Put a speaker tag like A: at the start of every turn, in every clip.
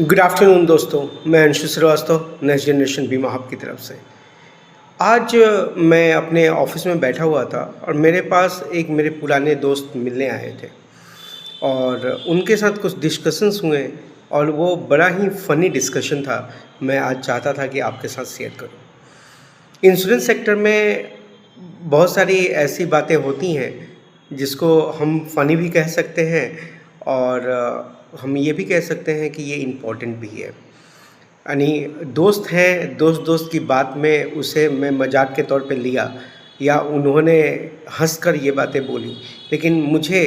A: Good afternoon दोस्तों, मैं Anshu Srivastava next generation बीमा हब की तरफ से। आज मैं अपने ऑफिस में बैठा हुआ था और मेरे पास एक मेरे पुराने दोस्त मिलने आए थे और उनके साथ कुछ डिस्कशंस हुए और वो बड़ा ही फ़नी डिस्कशन था। मैं आज चाहता था कि आपके साथ शेयर करूं। इंश्योरेंस सेक्टर में बहुत सारी ऐसी बातें होती हैं जिसको हम फ़नी भी कह सकते हैं और हम ये भी कह सकते हैं कि ये इम्पोर्टेंट भी है। यानी दोस्त हैं, दोस्त दोस्त की बात में उसे मैं मजाक के तौर पे लिया या उन्होंने हंसकर ये बातें बोली, लेकिन मुझे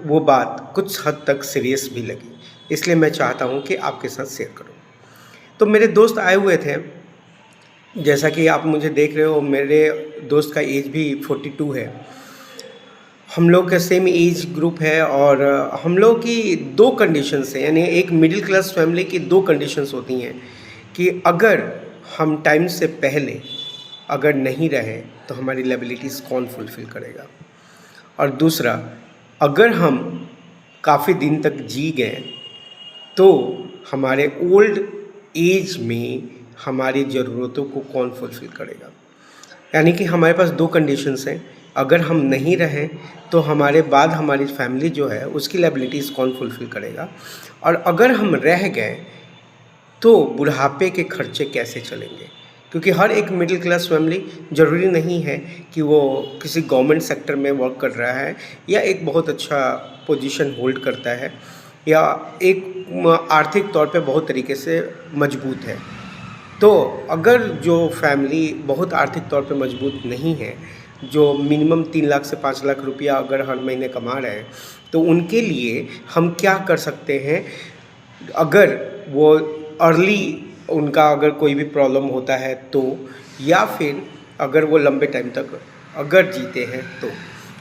A: वो बात कुछ हद तक सीरियस भी लगी। इसलिए मैं चाहता हूँ कि आपके साथ शेयर करूँ। तो मेरे दोस्त आए हुए थे, जैसा कि आप मुझे देख रहे हो, मेरे दोस्त का एज भी 42 है। हम लोग का सेम एज ग्रुप है और हम लोग की दो कंडीशंस हैं, यानी एक मिडिल क्लास फैमिली की दो कंडीशंस होती हैं कि अगर हम टाइम से पहले अगर नहीं रहे तो हमारी लायबिलिटीज़ कौन फुलफ़िल करेगा, और दूसरा, अगर हम काफ़ी दिन तक जी गए तो हमारे ओल्ड एज में हमारी ज़रूरतों को कौन फुलफ़िल करेगा। यानी कि हमारे पास दो कंडीशंस हैं, अगर हम नहीं रहें तो हमारे बाद हमारी फैमिली जो है उसकी लायबिलिटीज़ कौन फुलफ़िल करेगा, और अगर हम रह गए तो बुढ़ापे के खर्चे कैसे चलेंगे। क्योंकि हर एक मिडिल क्लास फैमिली ज़रूरी नहीं है कि वो किसी गवर्नमेंट सेक्टर में वर्क कर रहा है या एक बहुत अच्छा पोजीशन होल्ड करता है या एक आर्थिक तौर पे बहुत तरीके से मजबूत है। तो अगर जो फैमिली बहुत आर्थिक तौर पे मजबूत नहीं है, जो मिनिमम 3 लाख से 5 लाख रुपया अगर हर महीने कमा रहे हैं, तो उनके लिए हम क्या कर सकते हैं। अगर वो अर्ली उनका अगर कोई भी प्रॉब्लम होता है तो, या फिर अगर वो लंबे टाइम तक अगर जीते हैं तो,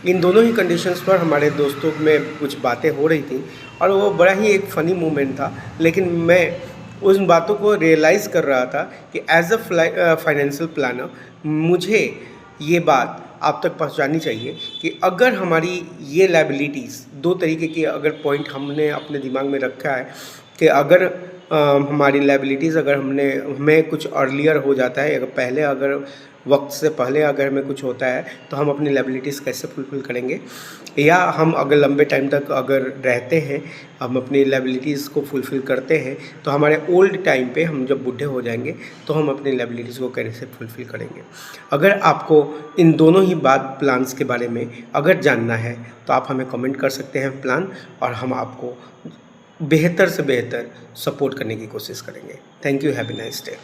A: इन दोनों ही कंडीशंस पर हमारे दोस्तों में कुछ बातें हो रही थी और वो बड़ा ही एक फ़नी मोमेंट था। लेकिन मैं उन बातों को रियलाइज़ कर रहा था कि एज अ फाइनेंशियल प्लानर मुझे ये बात आप तक पहुंचानी चाहिए कि अगर हमारी ये लायबिलिटीज़, दो तरीके की अगर पॉइंट हमने अपने दिमाग में रखा है कि अगर हमारी लायबिलिटीज़ अगर हमें कुछ अर्लियर हो जाता है, अगर पहले अगर वक्त से पहले अगर हमें कुछ होता है तो हम अपनी लायबिलिटीज़ कैसे फुलफ़िल करेंगे, या हम अगर लंबे टाइम तक अगर रहते हैं, हम अपनी लायबिलिटीज़ को फुलफ़िल करते हैं, तो हमारे ओल्ड टाइम पे हम जब बूढ़े हो जाएंगे तो हम अपनी लायबिलिटीज़ को कैसे फुलफ़िल करेंगे। अगर आपको इन दोनों ही बात प्लान्स के बारे में अगर जानना है तो आप हमें कमेंट कर सकते हैं प्लान, और हम आपको बेहतर से बेहतर सपोर्ट करने की कोशिश करेंगे। Thank you, have a nice day.